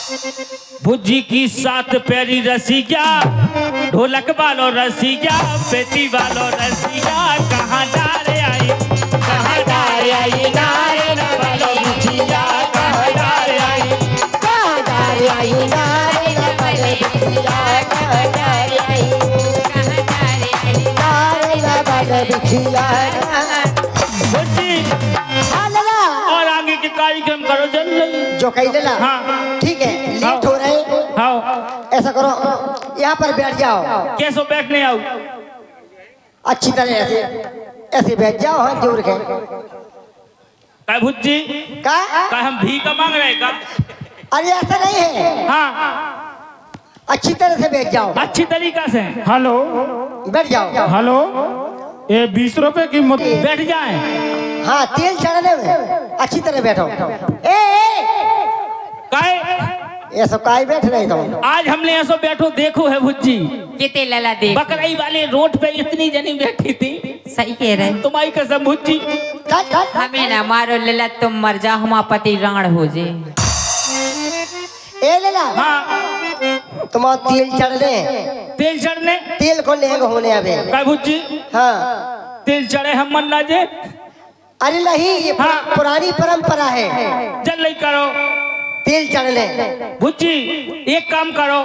भुज्जी की सात पैरी रसिया, ढोलक वालो रसिया, बेटी वालो रसिया, कहाँ डार आई, कहाँ डार आई, नारे न वालो बिछिया, कहाँ डार आई, कहाँ डार आई, नारे न वालो बिछिया, कहाँ डार आई, कहाँ डार आई, नारे न वालो बिछिया। भुज्जी और आगे के कार्यक्रम करो जल्दी। जो कही लेला। हाँ ठीक है, लेट हो रहे। हाँ ऐसा करो, यहाँ पर बैठ जाओ। कैसो बैठने आओ? अच्छी तरह ऐसे ऐसे बैठ जाओ, हाथ जोड़ के। का भुज्जी का हम भी का मांग रहे का? अरे ऐसा नहीं है। हाँ अच्छी तरह से बैठ जाओ, अच्छी तरीका से। हेलो बैठ जाओ। हेलो, ये 20 रुपए की बैठ जाए। हाँ, तेल चढ़ने में अच्छी तरह बैठो। ए काहे ये सब काहे बैठ रहे तुम? आज हमने ऐसो बैठो देखो है भुज्जी, कितने लला देख बकरई वाले रोड पे इतनी जनी बैठी थी। सही कह रहे तुम्हारी कसम भुज्जी। हमें ना मारो लला, तुम मर जा, हमारा पति राण हो जे। ए लेला। हाँ तुम तेल चढ़ने, तेल चढ़ने तेल को लेंग होने अबे। का भुज्जी? हाँ, तेल चढ़े हम मन ना जे। अरे नहीं, ये हाँ। पुरानी परंपरा है। जल्दी करो तेल चढ़ने। भुज्जी, एक काम करो,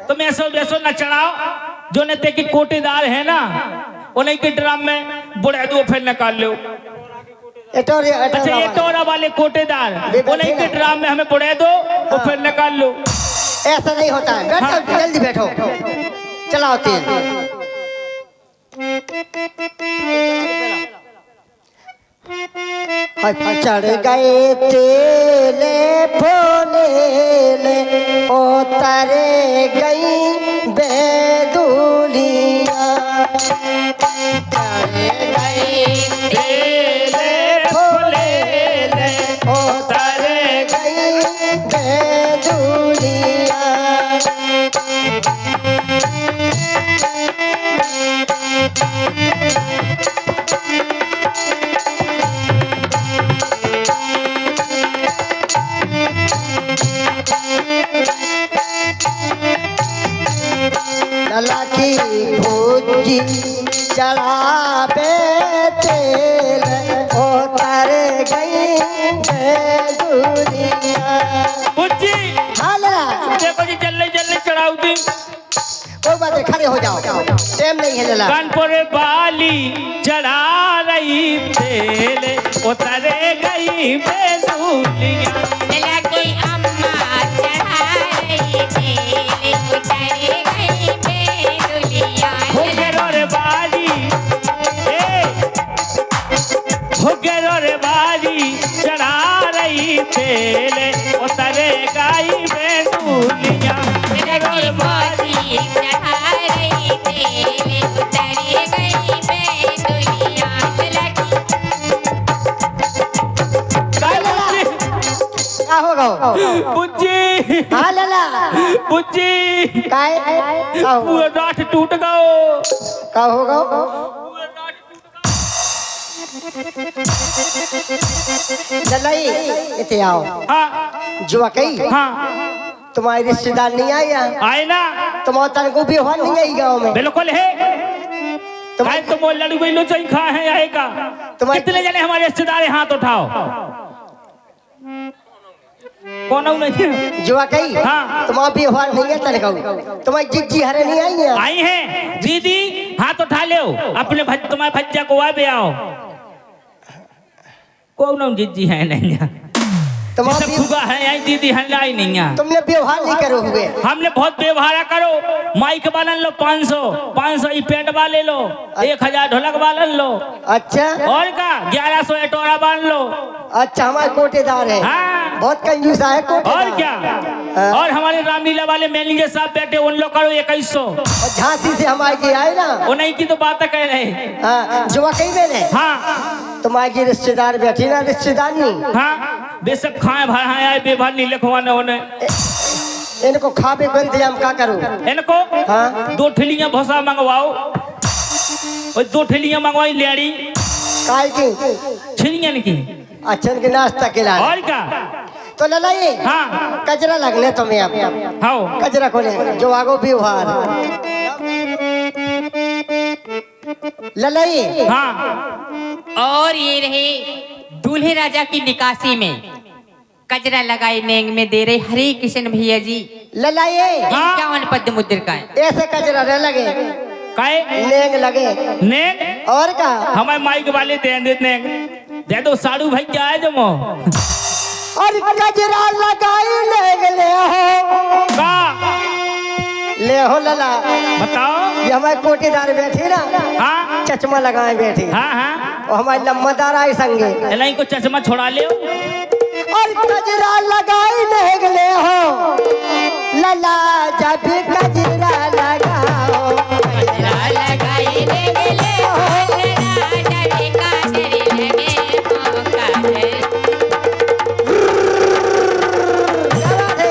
तुम ऐसो वैसो न चढ़ाओ, जो नेते की कोटेदार है ना, उन्हीं के ड्राम में बुढ़ा दो फिर निकाल लो। अच्छा, ये टोरा वाले कोटेदार, उन्हीं के ड्राम में हमें बुढ़ा दो और फिर निकाल लो। ऐसा नहीं होता है। बैठो, हाँ। जल्दी बैठो, चलाओ तेल। चढ़ गए तेल फोले, उतरे गई बेदुलिया। चढ़ गए तेले फूले ले, उतरे गई बेदुलिया। लला की भुज्जी चढ़ावे तेल, उतर गई बेदुलिया। भुज्जी हाँ लला, देखो जी, जल्दी जल्दी चढ़ाऊ दी। कोई बात नहीं, खड़े हो जाओ, टाइम नहीं है लला। कानपुर वाली चढ़ा रही तेल, उतरे गई बेदुलिया। लला की अम्मा चढ़ा रही तेल, उतरे गई बेदुलिया। हुगेरोर वाली, हुगेरोर वाली चढ़ा रही तेल, उतरे गई बेदुलिया। लला की मौसी चढ़ा रही तेल, उतरे गई बेदुलिया। लला की क्या होगा? बुज्जी, हाँ लला, बुज्जी, काय क्या होगा? पूरा डांठ टूट गओ। क्या होगा? ललाई, इथे आओ। हाँ जुआ कही, हाँ तुम्हारी रिश्तेदार नहीं आई यहाँ? आए ना, तुम्हारा तनको भी हुआ नहीं आई गाँव में? बिल्कुल है। तुम्हारे तो बोल लड़ू गई लो चाहिए खा है आएगा। तुम्हारे कितने जने हमारे रिश्तेदार हैं, हाथ उठाओ। कौन हूँ नहीं? जुआ कही, हाँ। तुम्हारा भी हुआ नहीं है तनको? तुम्हारी जिज्जी हरे नहीं आई यहाँ? आई हैं दीदी, हाथ उठा लो अपने तुम्हारे भज्जा को आ भी आओ। कौन जिज्जी है नहीं यहाँ? तुम्हारा सब फुगा है आई दीदी हल्लाई नहीं यहाँ। तुमने व्यवहार नहीं करो हुए। हमने बहुत व्यवहार करो। माइक बालन लो 500 ई पेंट वाले लो, 1000 ढोलक बालन लो। अच्छा, और का 1100 एटोरा बांध लो। अच्छा, हमारे कोटेदार है। हाँ। बहुत कंजूस है कोटेदार। और क्या? हाँ। और हमारे रामलीला वाले मैनेजर साहब बैठे, उन लोग करो 2100। और झांसी से हमारे जी आए ना, उन्हीं की तो बात कह रहे। हाँ, जुआ कही मैंने। हाँ तुम्हारी जी रिश्तेदार बैठी ना, रिश्तेदार नहीं। हाँ, बेशक खाए भर आए बेभर नहीं लिखवाने उन्हें। इनको खावे को इंतजाम क्या करूं? इनको हाँ। 2 ठेलियां भोसा मंगवाओ, और 2 ठेलियां मंगवाई लेड़ी काय की? छिड़ियन की। अच्छा, इनके नाश्ता के लाए। और क्या? तो ललाई हाँ कजरा लगने तुम्हें अब हाँ कजरा खोले जो आगो व्यवहार ललाई हाँ और ये रहे दूल्हे राजा की निकासी में कजरा लगाई नेंग में दे रहे हरे कृष्ण भैया जी ललाई हाँ। 51 पद्म मुद्र का है। ऐसे कजरा न लगे काहे नेंग लगे नेंग और का हमारे माइक वाले दे देते दे दो साड़ू भाई क्या है जमो और कजरा लगाई नेंग ले हो का ले हो लला बताओ ये हमारे कोटीदार बैठी ना हाँ चश्मा लगाए बैठी हाँ हाँ और हमारी लम्बादार आई संगे एलाई को चश्मा छोड़ा ले और कजरा लगाई नेंग ले हो लला जब कजरा लगाओ कजरा लगाई नेंग ले हो लला जब काजरी लगे हो काजरी। जरा दे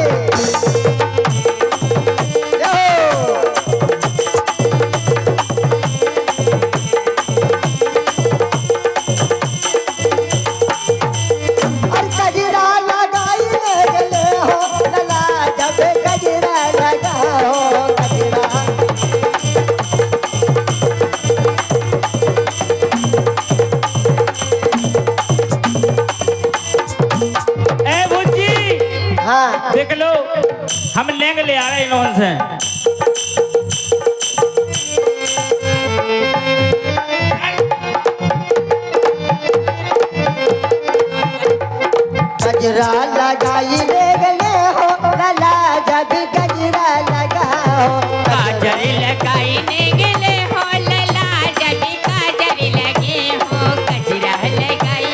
यो और कजरा लगाई नेंग ले हो लला जब कजरा लगाओ कजरा ए भुजी हाँ देख लो हम नेंग ले आ रहे हैं इन्होंने से गजरा लगाई ले गले हो लला जब गजरा लगाओ काजरी लगाई नेंग ले हो लला जब काजरी लगे हो कजरा लगाई।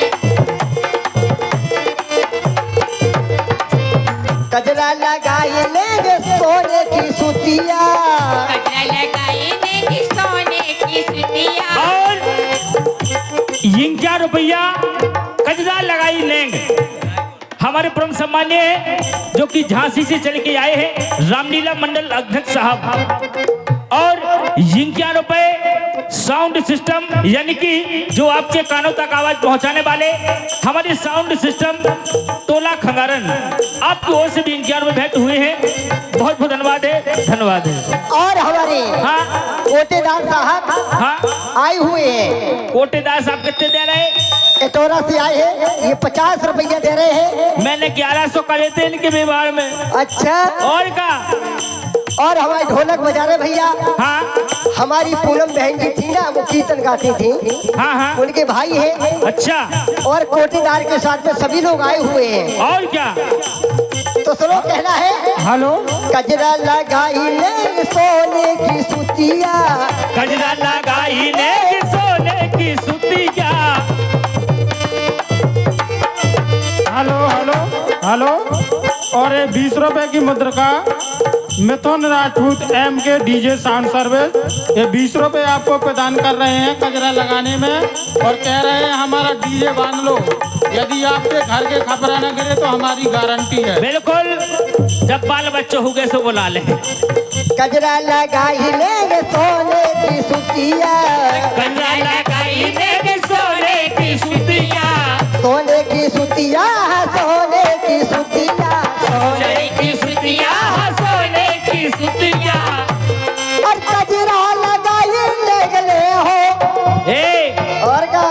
गजरा लगाई ले गे सोने की सुतिया कजरा लगाई नेंग सोने की सुतिया। और ये क्या रुपया कजरा लगाई नेंग हमारे परम सम्मान्य जो कि झांसी से चल के आए हैं रामलीला मंडल अध्यक्ष साहब और जिनके रुपए साउंड सिस्टम यानी कि जो आपके कानों तक आवाज पहुंचाने वाले हमारे साउंड सिस्टम तोला खंगारन आपकी ओर से भी इनके रुपए भेंट हुए हैं। बहुत बहुत धन्यवाद है धन्यवाद है। और हमारे हाँ कोटेदार साहब हाँ आए हुए हैं कोटेदार साहब कितने दे रहे हैं? एटोरा से आए हैं ये 50 रुपया दे रहे हैं। मैंने 1100 का लेते इनके व्यवहार में अच्छा और का और हमारे ढोलक बजा रहे भैया हाँ हमारी पूनम बहन जी थी ना वो कीर्तन गाती थी हाँ हाँ उनके भाई है अच्छा और कोटेदार के साथ में सभी लोग आए हुए हैं। और क्या तो सुनो कहना है हेलो गजरा लगाई ले सोने की सुतिया गजरा लगाई ने सोने की सुतिया। हेलो हेलो हेलो और ये 20 रुपए की मुद्रिका मिथुन राजपूत एम के डीजे साउंड सर्विस ये 20 रुपए आपको प्रदान कर रहे हैं कजरा लगाने में और कह रहे हैं हमारा डीजे बांध लो यदि आपके घर के खपरा न गिरे तो हमारी गारंटी है। बिल्कुल जब बाल बच्चे हो गए सो बुला ले गजरा लगाई ले सोने की सुतिया गजरा लगाई ने सोने की सुतिया सोने की सुतिया सोने की सुतिया सोने की सुतिया सोने की सुतिया। और गजरा लगाई ले गले हो ए और का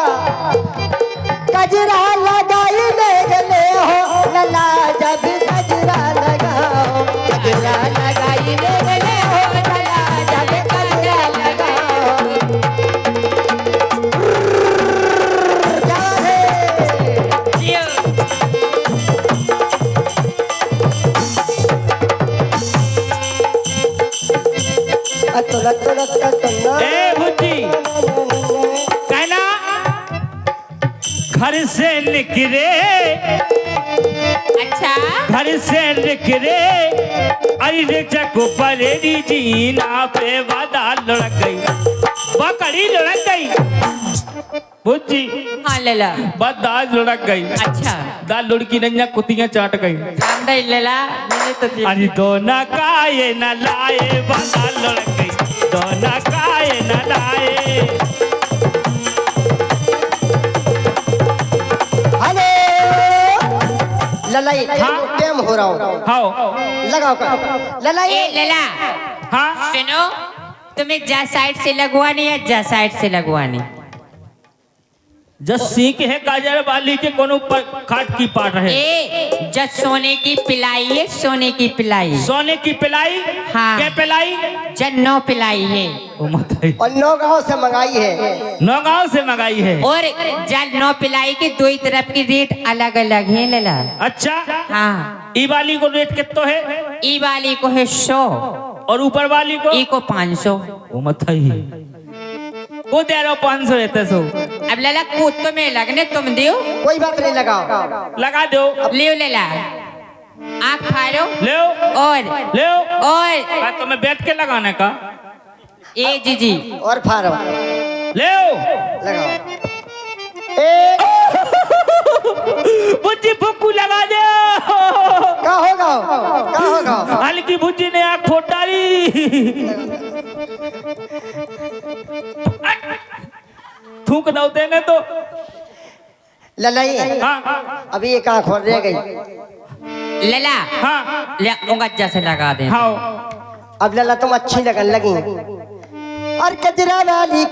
गजरा लगाई ले गले हो लला जब गजरा लगाओ गजरा लगाई ले गले हो लला जब गजरा लगाओ जा रे ए बुद्धि कहना घर से निकले अच्छा घर से निकले अरे चको परेरी जीना पे वादा लड़क गई बकरी लड़क गई बुद्धि हाँ लला बस दाल लड़क गई अच्छा दाल लुड़की नैया कुतियां चाट गई रामदाई लला मैंने तो देख अरे दोना काये न लाए वादा लड़क गई दोना काये न लाए। हेलो ललाई टेम हो रहा हो हाँ लगाओ का ललाई ए लला हाँ सुनो, तुम्हें जा साइड से लगवानी है जा साइड से लगवानी? जब सीख है काजर वाली के कोनो खाट की पाट रहे ए जब सोने की पिलाई है, सोने की पिलाई, सोने की पिलाई हाँ। क्या पिलाई जब नो पिलाई है ओ मताई और 9 गांव से मंगाई है नौगांव से मंगाई है और जब नो पिलाई के दो ही तरफ की रेट अलग अलग है लला। अच्छा हाँ, ई वाली को रेट कितना है ई वाली को है 100 और ऊपर वाली को ई को 500। ओ मताई को दे रहा 500 रहते सो अब लला कूद तो में लगने तुम दियो, कोई बात नहीं लगाओ लगा दो लियो लला, आँख फाड़ो ले और और तुम्हें बैठ के लगाने का ए जीजी और फाड़ो ले लगाओ ए बुज्जी फुक्कू लगा दे का होगा हल्की बुज्जी ने आँख फोड़ डाली थूक दो देने तो ललाई हाँ अभी एक आंख और रह गई लला हाँ ले उंगज्जा से लगा दे। हाँ अब लला तुम अच्छी लगन लगी और कजरा वाली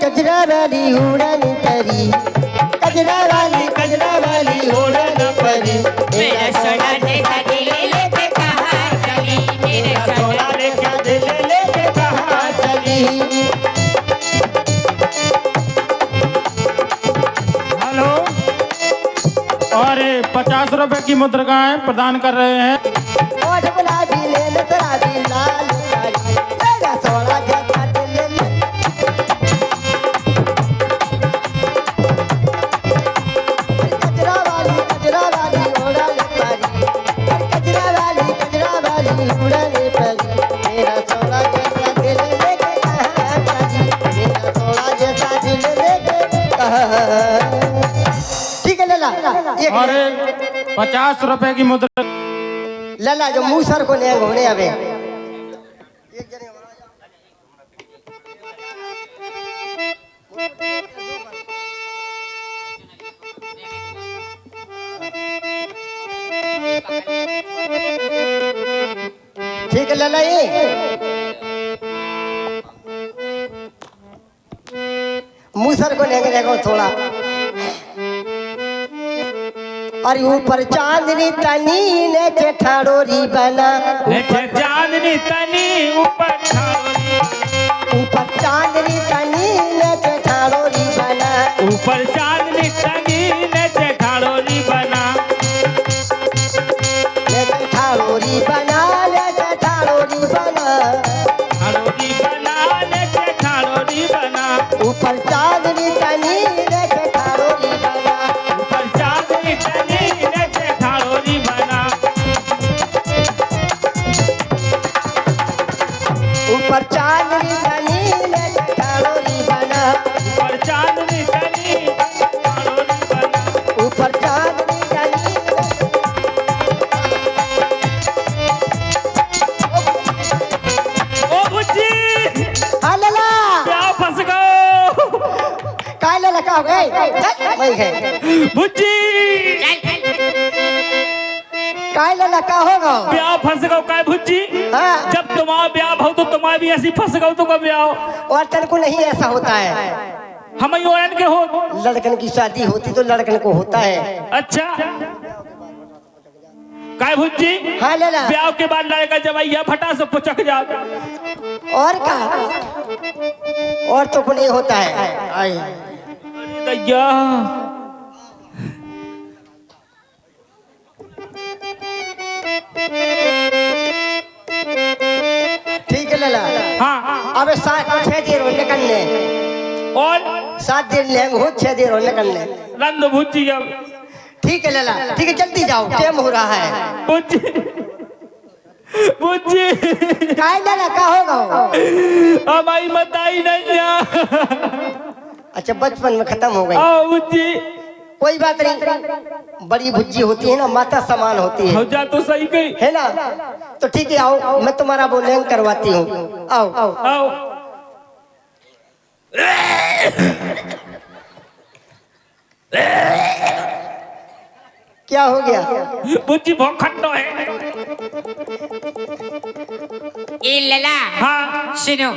उड़न परी कजरा वाली उड़न परी मेरा सोना देखा दिल लेके कहाँ चली, मेरे सोना देखा दिल लेके कहाँ चली हेलो। और 50 रुपए की मुद्रिकाएं प्रदान कर रहे हैं। ओठ गुलाबी लेन तराबी लाल साड़ी मेरा सोना जैसा दिल ले कजरा वाली उड़न परी कजरा वाली उड़न परी मेरा सोना जैसा दिल लेके कहाँ चली मेरा सोना जैसा दिल लेके कहाँ ठीक है लला एक और 50 रुपए की मुद्रा लला जो मूसर को ले घूमने अबे ठीक है लला ये मूसर को लेंगे देखो थोड़ा और ऊपर चांदनी तनी ने ठाड़ोरी बना चांदनी तनी ऊपर ऊपर चांदनी तनी ने ठाड़ोरी बना ऊपर चांदनी तनी ने ठाड़ोली बना ले ठाड़ोरी बना ले ठाड़ोरी बना ठाड़ोली बना ले ठाड़ोली बना ऊपर चांदनी तनी ने ठाड़ोरी बना ऊपर चांदनी तनी ने ठाड़ोली बना ऊपर चांदनी तनी ने ठाड़ोरी बना ऊपर चांदनी तनी ठाड़ोली बना ऊपर चांदनी तनी ओ बुच्ची लला क्या फंस गए काय लला का हो गए वही है बुच्ची काय लला का होगा ब्याह फंस गो काय भुज्जी हाँ। जब तुम्हारा ब्याह हो तो तुम्हारा भी ऐसी फंस गो तो कब ब्याह और तन को नहीं ऐसा होता है हम योरन के हो लड़कन की शादी होती तो लड़कन को होता है अच्छा काय भुज्जी हाँ लला ब्याह के बाद लड़का जब यह फटा से पुचक जा और का और तो को नहीं होता है आई दैया ठीक है लला हाँ अब 6 देर होने करने और 7 दिन लेंगे हो 6 देर होने करने नंद भुज्जी अब ठीक है लला ठीक है जल्दी जाओ टाइम हो रहा है भुज्जी भुज्जी काय लला का होगा हमारी बताई नहीं जा अच्छा बचपन में खत्म हो गई आओ भुज्जी कोई बात नहीं बड़ी भुज्जी होती है ना माता समान होती हो है जा तो सही गई है ना तो ठीक है आओ मैं तुम्हारा बोलेंग करवाती हूँ आओ आओ क्या हो गया? बुच्ची बहुत खट्टो है। ए लला, हाँ सुनो,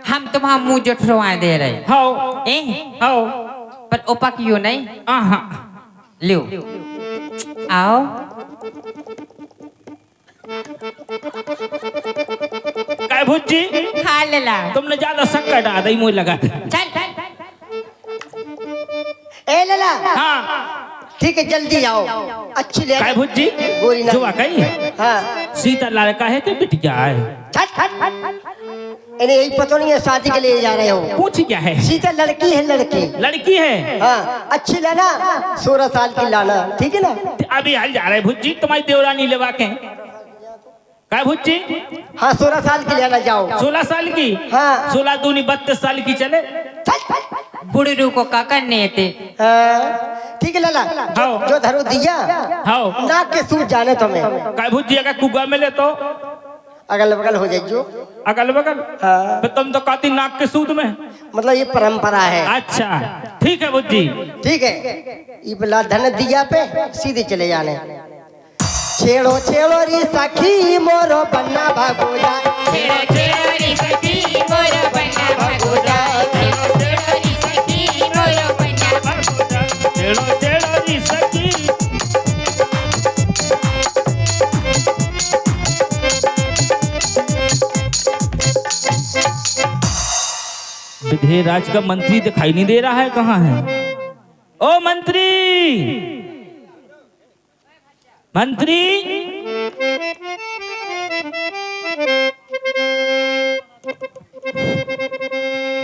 हम तुम्हारा मुंह जुठरवा दे रहे। हाओ ए, हाओ पर ओपा क्यों नहीं? आहा लो, आओ। काय भुज्जी हाँ लला, तुमने ज्यादा शक्कर डाल दी मुझे लगा। चल। ए लला, हाँ ठीक है जल्दी आओ। अच्छी ले काय भुज्जी गोरी ना जुआ कही हाँ सीता लड़का है कि बिटिया है? इन्हें यही पता नहीं है शादी के लिए जा रहे हो। पूछ क्या है? सीता लड़की है, लड़की। लड़की है। हाँ अच्छी लाना, 16 साल की लाना, ठीक है ना? अभी हाल जा रहे भुज्जी तुम्हारी देवरानी लेवा के। काय भुज्जी? हाँ 16 साल की लाना जाओ। 16 साल की? हाँ 16 दूनी 32 साल की चले। बुढ़रू को का करने थे? हाँ, ठीक है लाला, हाँ। जो धरो दिया हाँ नाक के सूट जाने तुम्हें। काय भुज्जी अगर कुआ मिले तो अगल बगल हो जाइयो। अगल बगल? हाँ तो तुम तो कहती नाक के सूद में। मतलब ये परंपरा है। अच्छा ठीक है भुज्जी। ठीक है, ये बला धन दिया पे सीधे चले जाने। छेड़ो छेड़ो री सखी मोरो बन्ना भगोजा। छेड़ो छेड़ो री सखी मोरो बन्ना भगोजा। छेड़ो छेड़ो री सखी मोरो बन्ना भगोजा। छेड़ो छेड़ो री सखी। विधेयराज का मंत्री दिखाई नहीं दे रहा है, कहाँ है? ओ मंत्री, मंत्री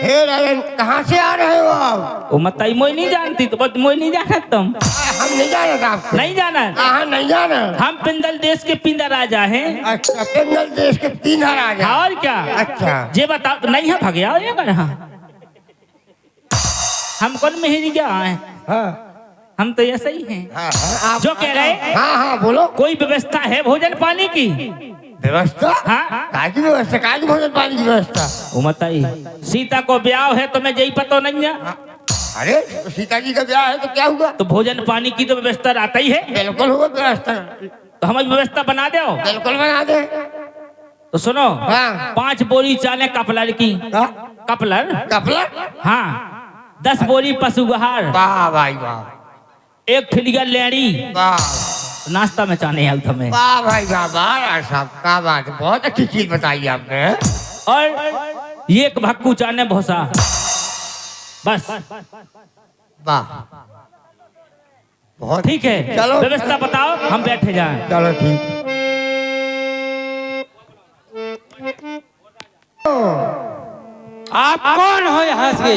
हे राजन, कहाँ से आ रहे हो आप? ओ बताई मोई नहीं जानती तो बस मोई नहीं जाना तुम। हम नहीं जाना आपको। नहीं जाना? कहाँ नहीं जाना? हम पिंदल देश के पिंदा राजा हैं। अच्छा, पिंगल देश के 3 राजा। और क्या? अच्छा, जे बताओ तो नहीं है भगया ये यहाँ। हम कौन मेहरी क्या है? हाँ हम तो ऐसे ही हैं। हाँ हाँ, आप जो कह रहे हाँ हाँ बोलो। कोई व्यवस्था है भोजन पानी की? व्यवस्था? हाँ काय की व्यवस्था? काय की भोजन पानी की व्यवस्था? वो बताई सीता को ब्याह है तो मैं यही पता नहीं है। अरे तो सीता जी का ब्याह है तो क्या हुआ? तो भोजन पानी की तो व्यवस्था रहता ही है। बिल्कुल हुआ व्यवस्था। तो हमारी व्यवस्था बना दो। बिल्कुल बना दे। तो सुनो, हाँ। 5 बोरी चाने कपलर की। कपलर? कपलर? हाँ 10 बोरी पशुगहार। वाह भाई वाह। 1 ठिलिया लेड़ी। वाह नाश्ता में चाने हेल्थ में। वाह भाई वाह, वाह साहब क्या बात है, बहुत अच्छी चीज बताई आपने। और ये 1 भक्कू चाने भोसा। बस वाह बहुत ठीक है। चलो। व्यवस्था बताओ, हम बैठे जाएं। चलो ठीक। आप कौन हो यहाँ से?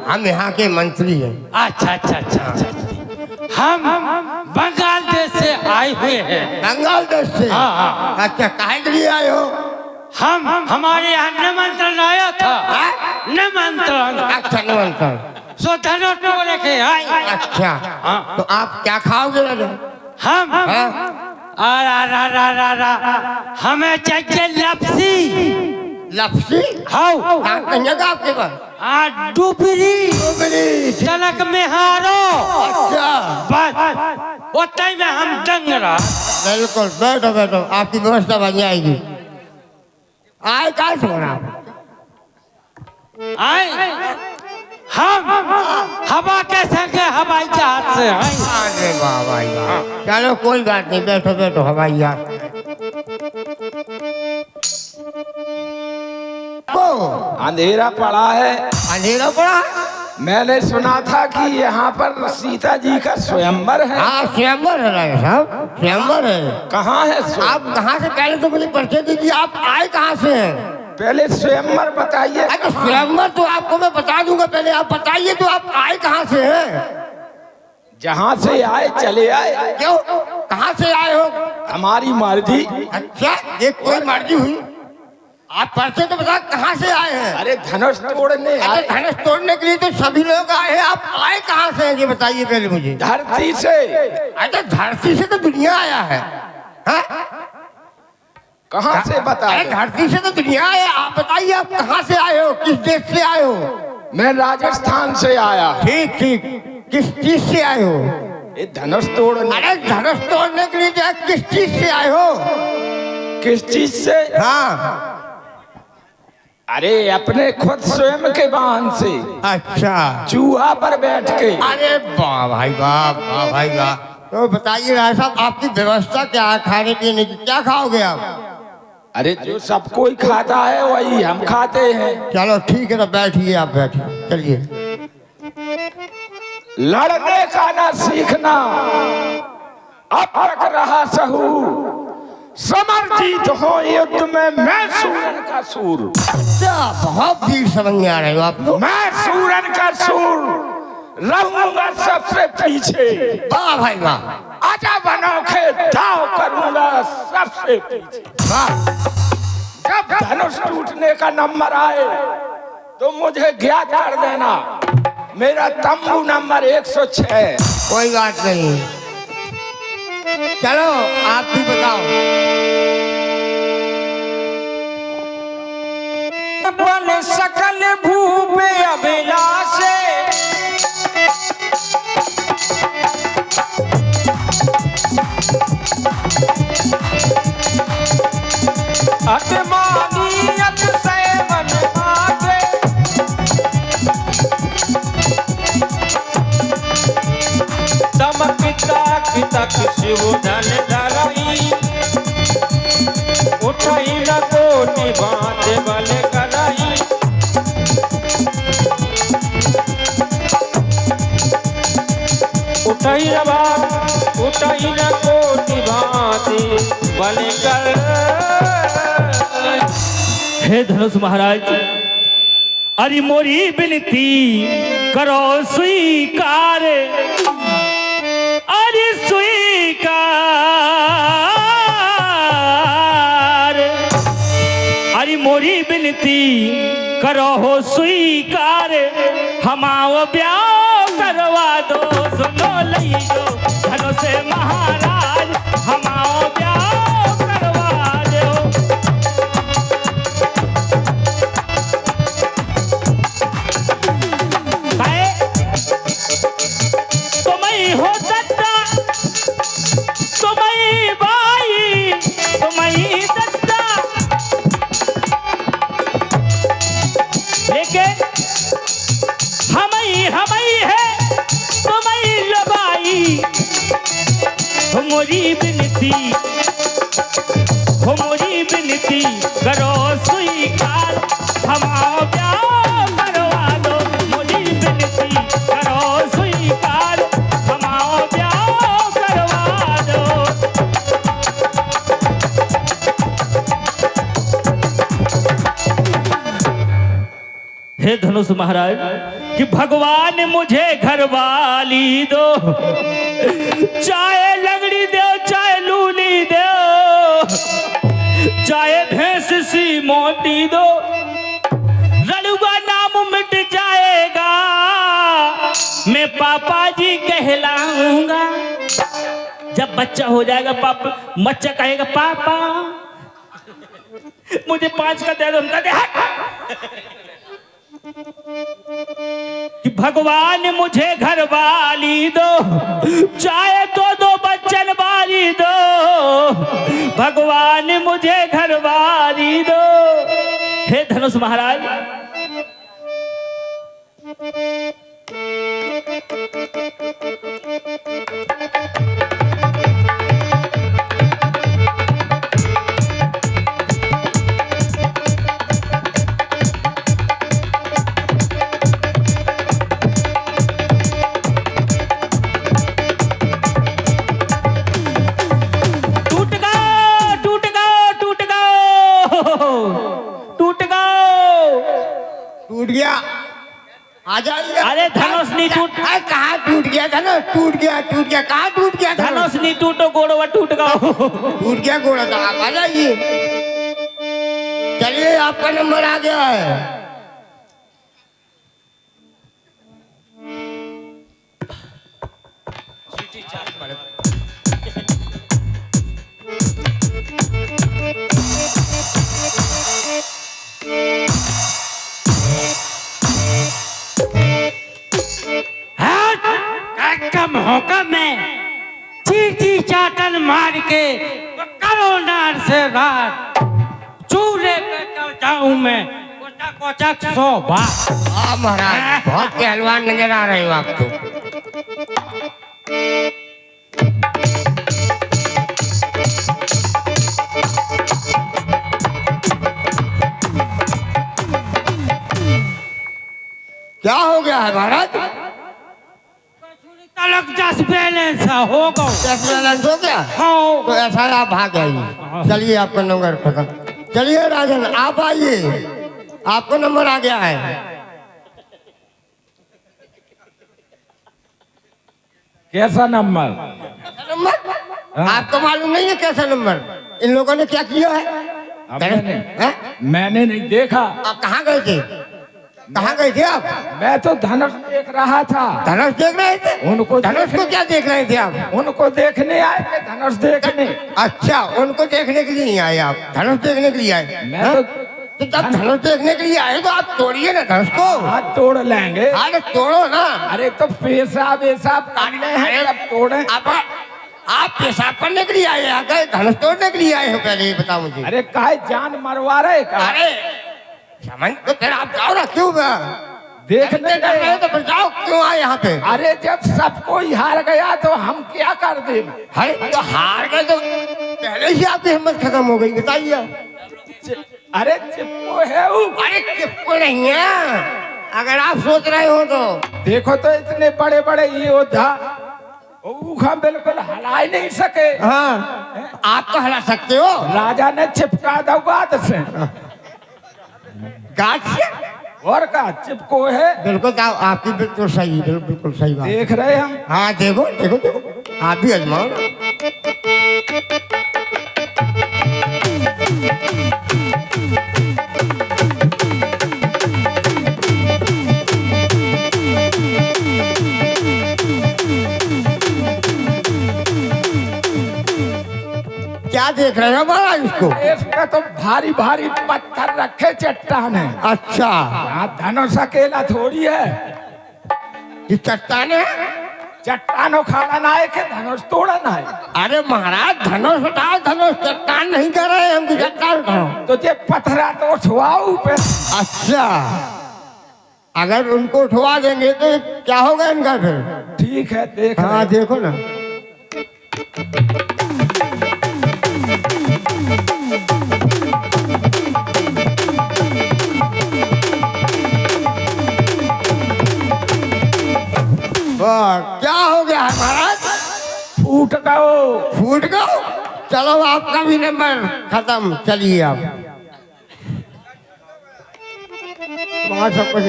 हम यहाँ के मंत्री हैं। अच्छा अच्छा अच्छा अच्छा। हम बंगाल देश से आए हुए हैं। बंगाल देश से? हाँ हाँ। अच्छा, काहे के लिए आए हो? हम हमारे यहाँ निमंत्रण आया था। हाँ? निमंत्रण। अच्छा निमंत्रण। सो धनो टोले के आए। अच्छा हाँ। तो आप क्या खाओगे राजा? हम हाँ? हमें चाहिए लपसी। लपसी? हाँ दांत नहीं है क्या आपके पास? डुबरी डुबरी। चलक में हारो। अच्छा बस उतने में हम दंग रहा। बिल्कुल, बैठो बैठो, आपकी व्यवस्था बन जाएगी। आए क्या सुना? आए हम हवा के संग हवाई जहाज से आए। अरे वाह भाई वाह। चलो कोई बात नहीं, बैठो बैठो हवाई जहाज। अंधेरा पड़ा है। अंधेरा पड़ा है? मैंने सुना था कि यहाँ पर सीता जी का स्वयंवर है। हाँ स्वयंवर है राजा साहब, स्वयंवर है। कहाँ है स्वयं? आप कहाँ से? पहले तो मुझे परिचय दीजिए, आप आए कहाँ से हैं? पहले स्वयंवर बताइए। अरे स्वयंवर तो आपको मैं बता दूंगा, पहले आप बताइए तो आप आए कहाँ से हैं? जहाँ से आए चले आए। क्यों? कहाँ से आए हो? हमारी मर्जी। अच्छा, ये कोई मर्जी हुई? आप परिचय तो बता, कहाँ से आए हैं? अरे धनुष तोड़ने अरे आए। धनुष तोड़ने के लिए तो सभी लोग आए हैं, आप आए कहाँ से हैं ये बताइए पहले मुझे। धरती से। अरे धरती से तो दुनिया आया है। हाँ? कहाँ से बता? अरे धरती से तो दुनिया है, आप बताइए आप कहाँ से आए हो, किस देश से आए हो? मैं राजस्थान से आया। ठीक ठीक, किस चीज से आए हो? ये धनुष तोड़ने। अरे धनुष तोड़ने के लिए जो किस चीज से आए हो? किस चीज से? हाँ। अरे अपने खुद स्वयं के वाहन से। अच्छा। चूहा पर बैठ के। अरे वाह भाई वाह, वाह भाई वाह। तो बताइए राय साहब, आपकी व्यवस्था क्या है खाने पीने की? क्या खाओगे आप? अरे जो सब कोई खाता है वही हम खाते हैं। चलो ठीक है, तो बैठिए, आप बैठिए, चलिए। लड़ने का ना सीखना, अब तक रहा सहूर, समर जीत हो युद्ध में मैं सूरन का सूर। क्या बहुत भीड़ समझ में आ रहे हो आप लोग। मैं सूरन का सूर, रहूंगा सबसे पीछे। वाह भाई वाह, आजा बनोखे दाव करूंगा सबसे पीछे। जब धनुष टूटने का नंबर आए तो मुझे ज्ञात कर देना। मेरा तंबू नंबर 106। कोई बात नहीं। चलो आप भी बताओ। बल सकल भूपे अभिलाषे, अटमानियत से मन आगे, तमकिता कितक शिव धन धरई, उठई न कोटि बात बल करई, उठई न बात, उठई न कोटि बात बल कर। हे धनुष महाराज, अरे मोरी विनती करो स्वीकार, अरे स्वीकार, अरे मोरी विनती करो हो स्वीकार, हमाओ ब्याह करवा दो, सुनो लई दो धनुष महाराज, हमाओ ब्याह करवा दो। तुम्हें हो दत्ता, तुम्हें बाई, तुम्हें दत्ता, लेकिन हमें है तुम्हें लगाई। मोरी विनती, मोरी विनती करो स्वीकार, हमारा ब्याह करवा दो। मोरी विनती करो स्वीकार, हमारा ब्याह करवा दो। हे धनुष महाराज, कि भगवान मुझे घरवाली दो, चाहे लगड़ी दो, चाहे लूली दो, चाहे भैंस सी मोटी दो, रड़ुआ नाम मिट जाएगा, मैं पापा जी कहलाऊंगा। जब बच्चा हो जाएगा पापा, बच्चा कहेगा पापा मुझे 5 का दे दो, हम कहते हट। कि भगवान मुझे घरवाली दो, चाहे दो बच्चन वाली दो, भगवान मुझे घरवाली दो। हे धनुष महाराज, टूट गया। आ जाइए। अरे धनुष नहीं टूट, कहाँ टूट गया? धनुष टूट गया, टूट गया, कहाँ टूट गया? धनुष नहीं टूटो, गोड़वा टूट गया। टूट गया घोड़ा, तो आप आ जाइए। चलिए आपका नंबर आ गया है। कम होगा मैं मार के करो नार से रात चूल्हे पे चल जाऊं मैं कोचा कोचा 100 बार। हाँ महाराज, बहुत पहलवान नजर आ रहे हो आप तो। क्या हो गया है महाराज? तलक 10 बैलेंस हो गो। 10 बैलेंस हो गया? हाँ। तो ऐसा है, आप भाग आइए। चलिए आपका नंबर खत्म। चलिए राजन, आप आइए, आपको नंबर आ गया है। कैसा नंबर? नंबर आपको मालूम नहीं है कैसा नंबर? इन लोगों ने क्या किया है? अब हैं? मैंने नहीं देखा। आप कहाँ गए थे? कहाँ गए थे आप? मैं तो धनुष देख रहा था। धनुष देख रहे थे? उनको धनुष को क्या देख रहे थे आप? उनको देखने आए थे, धनुष देखने। अच्छा, उनको देखने के लिए नहीं आए आप, धनुष देखने के लिए आए? मैं हाँ? तो तो जब धनुष देखने के लिए आए तो आप तोड़िए ना धनुष को। हाथ तोड़ लेंगे। अरे तोड़ो ना। अरे तो पेशाब वेशाब करने हैं, अब तोड़े। आप पेशाब करने के लिए आए हैं, गए धनुष तोड़ने के लिए आए हो? पहले ये बताओ मुझे। अरे काहे जान मरवा रहे का? अरे समझ तो फिर आप जाओ ना, क्यों देखने कर रहे हो तो फिर जाओ, क्यों आए यहाँ पे? अरे जब सब कोई हार गया तो हम क्या कर दे? अरे तो हार गए तो पहले ही आपकी हिम्मत खत्म हो गई, बताइए। अरे चिप्पो है वो। अरे चिप्पो नहीं है, अगर आप सोच रहे हो तो। देखो तो इतने बड़े बड़े योद्धा ऊखा बिल्कुल हिला ही नहीं सके। हाँ, आप तो हिला सकते हो। राजा ने चिपका दो गाद से। गाछ से? और का चिपको है। बिल्कुल, आपकी बिल्कुल सही, बिल्कुल सही बात। देख रहे हम। हाँ देखो देखो देखो, आप भी आजमाओ ना। क्या देख रहे हो महाराज इसको? इसका तो भारी भारी पत्थर रखे चट्टान है। अच्छा, यहाँ धनुष अकेला थोड़ी है। ये चट्टान है? चट्टान उखाड़ा ना है कि धनुष तोड़ा ना है। अरे महाराज, धनुष उठाओ, धनुष चट्टान नहीं कर रहे हैं हम कि चट्टान उठाओ। तो ये पत्थरा तो उठवाओ पे। अच्छा, अगर उनको उठवा देंगे तो क्या होगा इनका फिर? ठीक है, देख हाँ देखो ना। क्या हो गया है महाराज? फूट गओ। फूट गओ? चलो आपका भी नंबर खत्म। चलिए आप वहां सब कुछ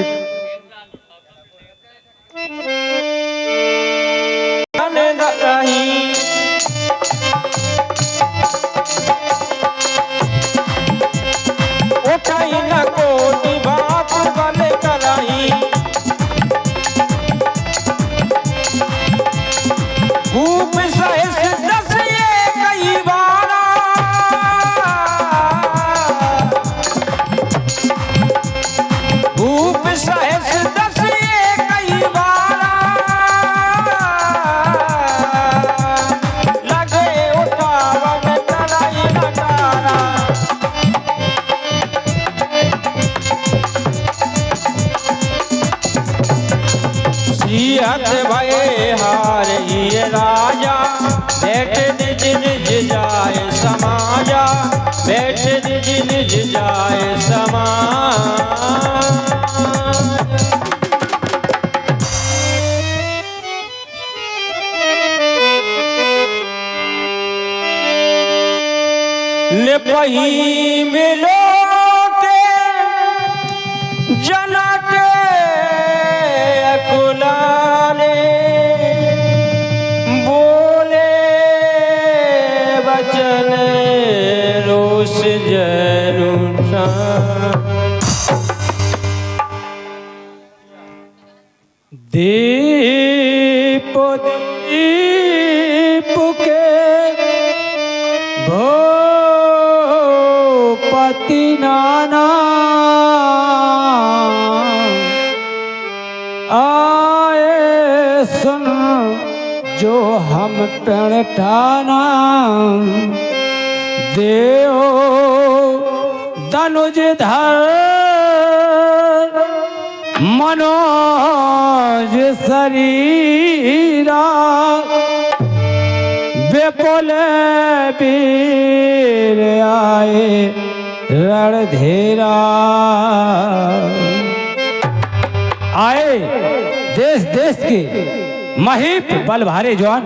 भये हार ये राजा बैठ निज निज जाए समाजा बैठ निज निज जाए समाज। निपही मिलो के जनते कुलाने बोले बचन रोष जनुषा। दीप दीप के भोपति नाना आए सुन जो हम पेड़ ठाना देव धनुज धर मनोज शरीरा बेपुल वीर आए रणधीरा। आए देश देश के महीप बल भारे जवान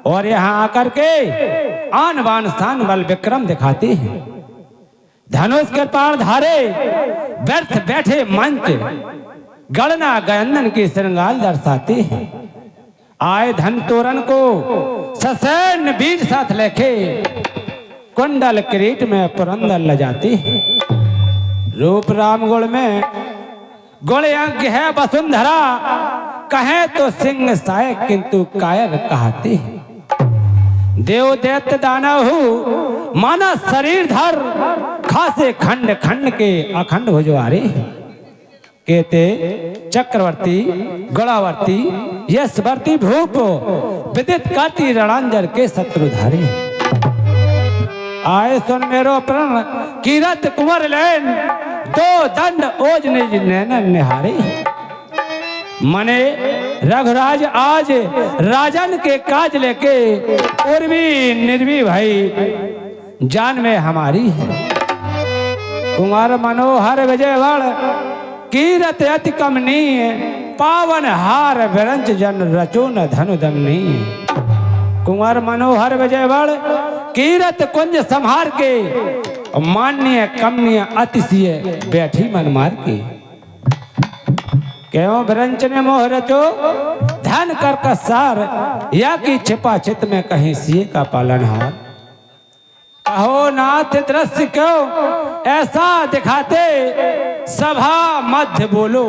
और यहाँ आकर के आन बान शान बल विक्रम दिखाते हैं। धनुष के पार धारे व्यर्थ बैठे मंच गणना गयंदन की श्रृंगार दर्शाते हैं। आए धन तोरण को ससैन वीर साथ लेके कुंडल किरीट में पुरंदर लजाते हैं। रूप राम गुण में गुण अंक है वसुंधरा कहे तो सिंह सहायक किंतु कायर कहते हैं। देव दैत्य दानव माना शरीर धर खासे खंड खंड के अखंड भुजवारे कहते चक्रवर्ती गुणावर्ती यशवर्ती भूप विदित काती रणंजर के शत्रुधारी। आए सुन मेरो प्रण कीरत कुंवर लैन दो दंड ओज निज नैनन निहारे। मने रघुराज आज राजन के काज लेके उर्वी निर्वी भाई जान में हमारी है। कुमार मनोहर विजयवड़ कीरत अति कमनीय पावन हार विरंच जन रचो न धनु दमनी। कुमार मनोहर विजयवड़ कीरत कुंज संहार के मान्य कमनीय अतिशय बैठी मन मार के। क्यों विरंच ने मोह रचो धन कर कसार या कि छिपा चित में कहीं सिए का पालनहार। कहो नाथ दृश्य क्यों ऐसा दिखाते सभा मध्य बोलो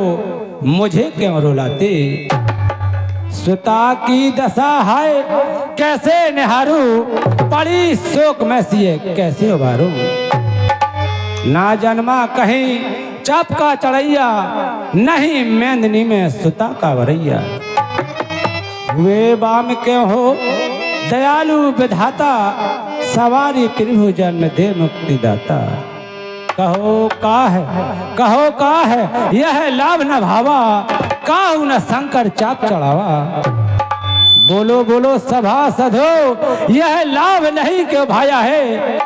मुझे क्यों रुलाते। सुता की दशा है कैसे निहारू पड़ी शोक में सिए कैसे उबारू। ना जन्मा कहीं चाप का चढ़ैया नहीं मेंदनी में सुता का वरैया। हुए बाम क्यों हो दयालु विधाता सवारी प्रभु जन्म दे मुक्ति दाता। कहो का है यह लाभ न भावा काहू न शंकर चाप चढ़ावा। बोलो बोलो सभा सधो यह लाभ नहीं क्यों भाया है।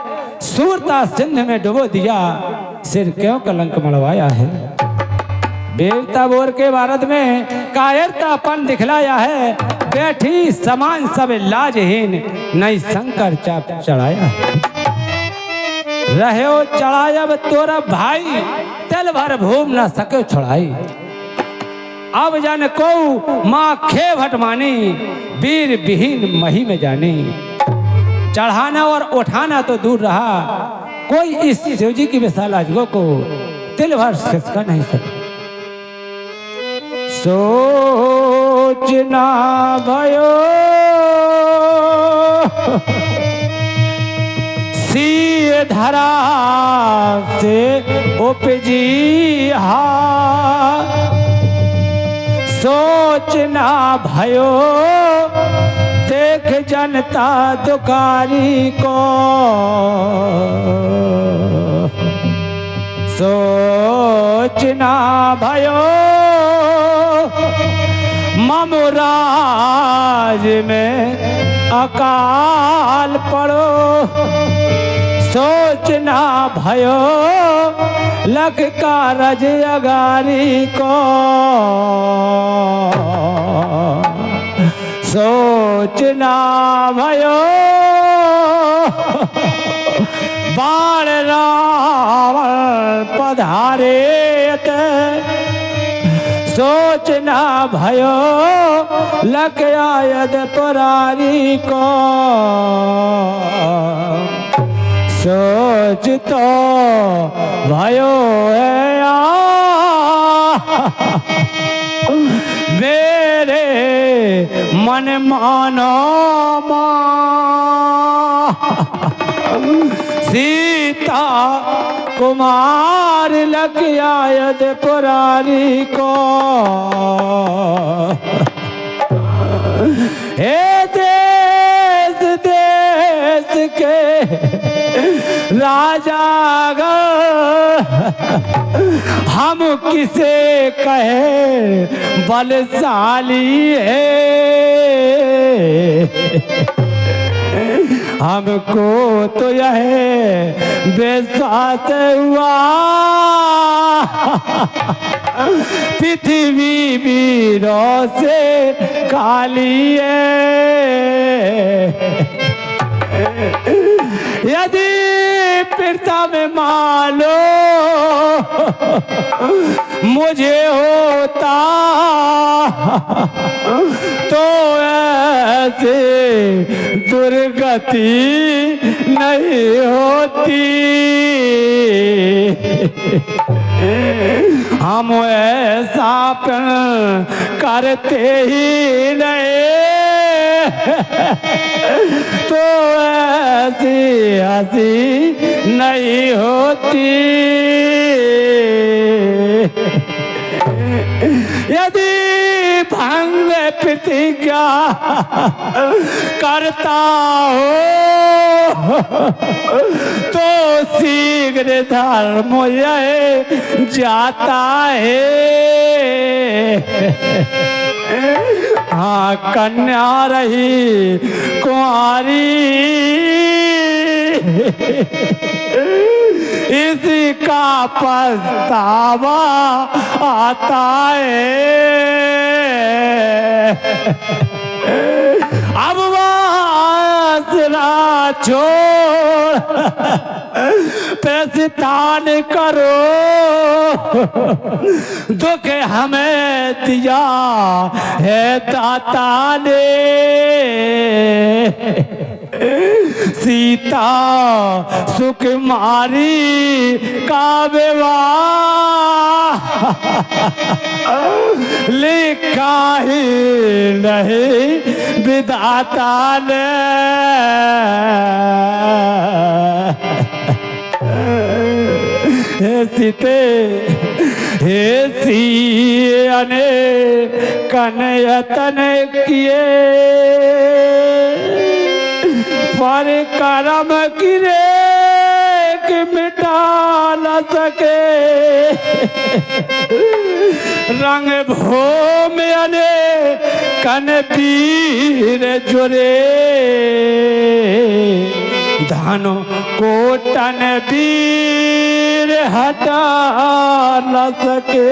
सूरता सिंध में डुबो दिया सिर क्यों कलंक मड़वाया है। वीरता बोर के भारत में कायरतापन दिखलाया है। बैठी समान सब लाजहीन नई शंकर चाप चढ़ाया है। रहो चढ़ायब तोरा भाई तेल भर भूम न सके छुड़ाई। अब जन को माँ खे भटमानी वीर विहीन मही में जानी। चढ़ाना और उठाना तो दूर रहा कोई इस शिवजी की विशाल अजगो को तिल भर खिसका नहीं सका। सोचना भयो सी धरा से उपजी हा। सोचना भयो देख जनता दुकारी को। सोचना भयो ममुराज में अकाल पड़ो। सोचना भयो लख कारज अगारी को। सोचना भयो बाण रावण पधारे। सोचना भयो लख आयद पुरारी को। सोच तो भयो है मेरे मन मानो सीता कुमार लग आयद पुरारी को। हे के राजा गा हम किसे कहे बलशाली है, हमको तो यह विश्वास हुआ पृथ्वी वीरों से खाली है। यदि पिता में मालो मुझे होता तो ऐसे दुर्गति नहीं होती। हम ऐसा प्रण करते ही नहीं तो ऐसी हंसी नहीं होती। यदि भंग प्रतिज्ञा करता हो तो शीघ्र धर्म यह जाता है। हाँ कन्या रही कुंवारी इसी का पछतावा आता है। अब वासना छोड़ प्रस्थान करो, दुख हमें दिया है दाता ने। सीता सुकुमारी का विवाह लिखा ही नहीं विधाता ने। हे सीते हे सियाने कन्यतन किए पर कर्म किरे कि मिटा न सके। रंग भूम अने कन पीर जुरे धानो कोटन वीर हटा न सके।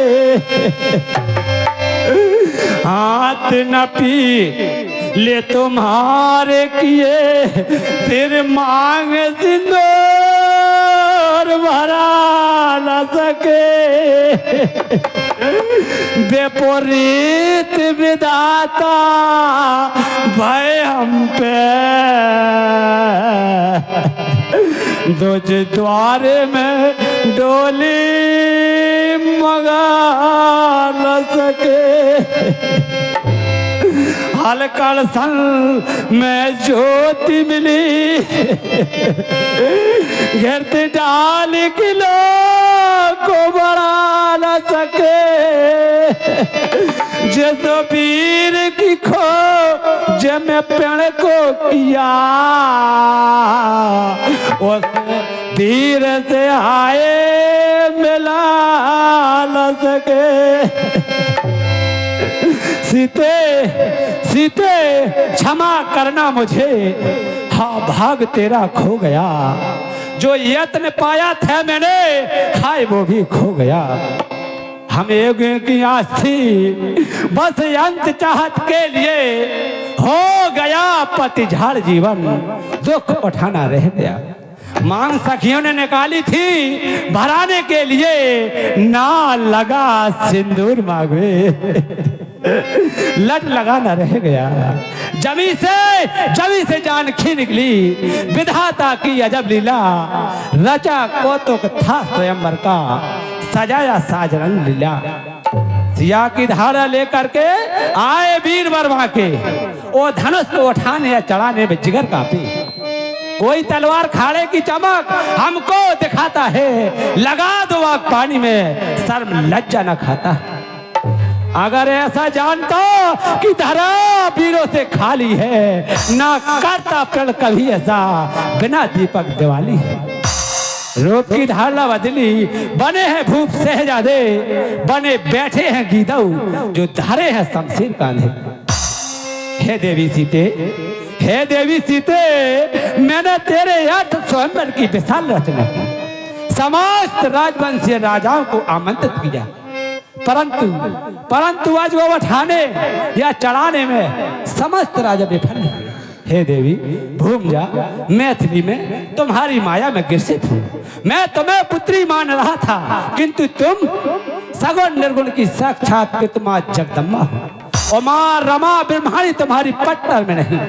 हाथ न पी ले तुम्हारे किए सिर मांग सिंदूर भरा न सके। विपरीत विधाता भय हम पे दुज द्वार में डोली मगा न सके। हलकल सन में ज्योति मिली गिरत डाल किलो को बढ़ा न सके। जिस वीर की खो जब मैं पेड़ को किया उस वीर से आए मिला न सके। सीते सीते क्षमा करना मुझे, हाँ भाग तेरा खो गया। जो यत्न पाया था मैंने हाय वो भी खो गया। हम एक की आस थी बस अंत चाहत के लिए हो गया पतझड़ जीवन दुख उठाना रह गया। मांग सखियों ने निकाली थी भराने के लिए ना लगा सिंदूर मांगे लट लगाना रह गया। जमी से जान खी निकली विधाता की अजब लीला। रचा कौतुक था स्वयंवर का सजाया साज रंग लीला। सिया की धारा लेकर के आए वीर वर्मा के वो धनुष को उठाने या चढ़ाने में जिगर कांपी। कोई तलवार खाड़े की चमक हमको दिखाता है, लगा दो आग पानी में शर्म लज्जा न खाता। अगर ऐसा जानता कि धरा वीरों से खाली है, ना करता प्रण कभी ऐसा बिना दीपक दिवाली है। रूप की धारणा बदली, बने हैं भूप शहजादे, बने बैठे हैं गीदऊ जो धरे हैं शमशीर कांधे। हे देवी सीते, हे देवी सीते, मैंने तेरे अर्थ स्वयंवर की विशाल रचना की, समस्त राजवंशीय राजाओं को आमंत्रित किया, परंतु आज वो उठाने या चढ़ाने में समस्त राजा विफल हुए। हे देवी भूम जा, मैथिली में तुम्हारी माया में ग्रसित हूँ। मैं तुम्हें पुत्री मान रहा था, किंतु तुम सगुण निर्गुण की साक्षात पितमा जगदम्बा हो। उमा रमा ब्रह्माणी तुम्हारी पट्टर में नहीं,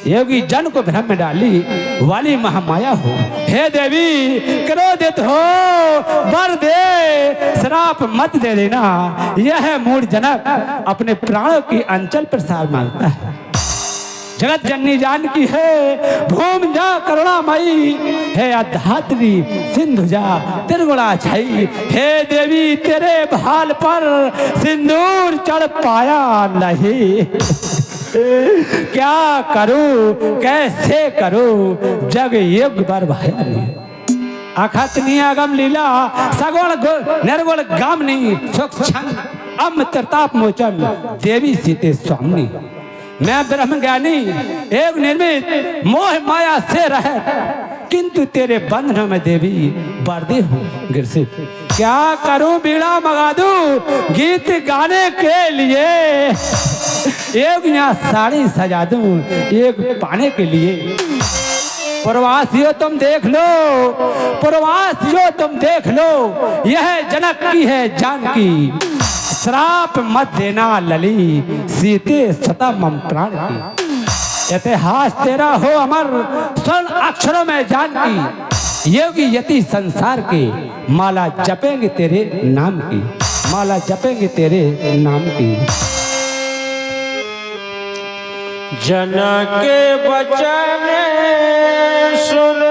योगी जन को भ्रम में डाली वाली महामाया हो। हे देवी क्रोधित हो, वर दे, श्राप मत दे देना। यह मूढ़ जनक अपने प्राणों की अंचल प्रसार मांगता है। जगत जननी जानकी है, भूम जा करुणामयी है, अधात्री सिंधु जा त्रिगुणा छई। हे देवी तेरे भाल पर सिंदूर चढ़ पाया नहीं, क्या करूं कैसे करूं, जग युग बर भाया नहीं। अखतनी अगम लीला सगुण निर्गुण गामनी, सुख छंद अम प्रताप मोचन देवी सीते स्वामी। मैं ब्रह्म ज्ञानी एक निर्मित मोह माया से रह, किंतु तेरे बंधन में देवी बर्दी हूँ ग्रसित। क्या करूं बीड़ा मंगा दूं गीत गाने के लिए, एक यहाँ साड़ी सजा दूं एक पाने के लिए। प्रवासियों तुम देख लो, प्रवासियों तुम देख लो, यह जनक की है जानकी। श्राप मत देना लली सीते सता मम प्राण की। इतिहास तेरा हो अमर स्वर्ण अक्षरों में जानकी। योगी यति संसार के माला जपेंगे तेरे नाम की, माला जपेंगे तेरे नाम की। जनक बचन सुन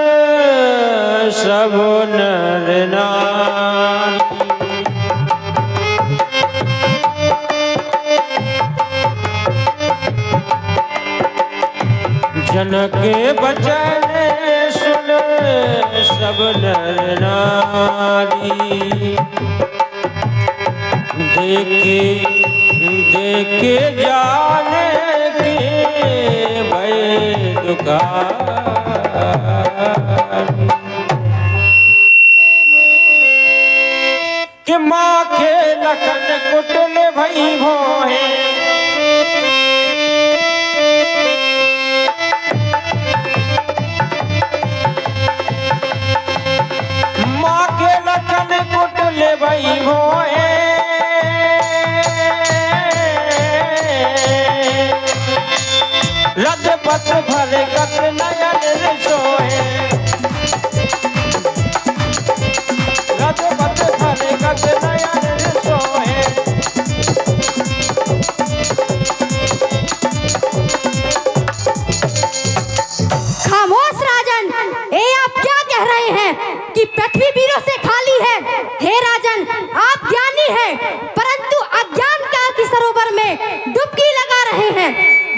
सब नर नारी, जनक बचन सुन सब नर नारी। देखे जाने के भय दुकार, कि माँ के लखन कुटल भई भोहे, माँ के लखन कुटल भई भोहे। रजपत भरे कत नयन सोहे, रजपत भरे कत नयन सोहे। खामोश राजन, आप क्या कह रहे हैं कि पृथ्वी वीरों से खाली है? हे राजन, आप ज्ञानी हैं, परंतु अज्ञान का की सरोवर में डुबकी लगा रहे हैं।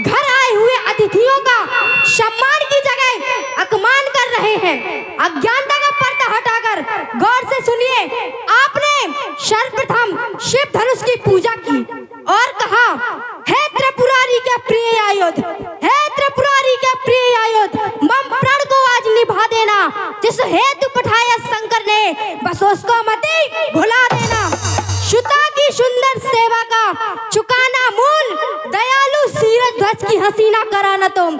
घर आए हुए अतिथियों का सम्मान की जगह अपमान कर रहे हैं। अज्ञानता का पर्दा हटाकर गौर से सुनिए। आपने सर्वप्रथम शिव धनुष की पूजा की और कहा, हे त्रिपुरारी के प्रिय आयुध, हे त्रिपुरारी के प्रिय आयुध, मम प्राण को आज निभा देना। जिस हेतु पठाया शंकर ने, बस उसको मत भुला देना। शुता की सुंदर सेवा का चुकाना मूल, दयालु सीरत ध्वज की हसीना कराना तुम।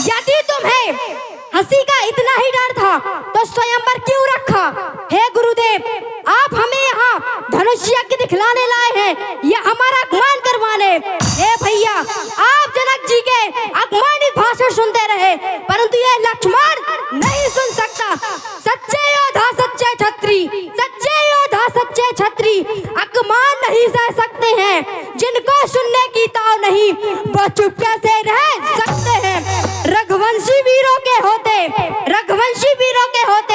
यदि तुम्हें हंसी का इतना ही डर था तो स्वयंवर क्यों रखा? हे गुरुदेव, आप हमें यहाँ धनुष यज्ञ दिखलाने लाए हैं या हमारा अपमान करवाने? हे भैया, आप जनक जी के अपमानित भाषण सुनते रहे, परंतु यह लक्ष्मण नहीं सुन सकता। सच्चे योद्धा सच्चे छत्री, सच्चे योद्धा सच्चे छत्री अपमान नहीं सह सकते हैं। जिनको सुनने की ताव नहीं वो चुपके से रह सकते हैं। रघुवंशी वीरों के होते, रघुवंशी वीरों के होते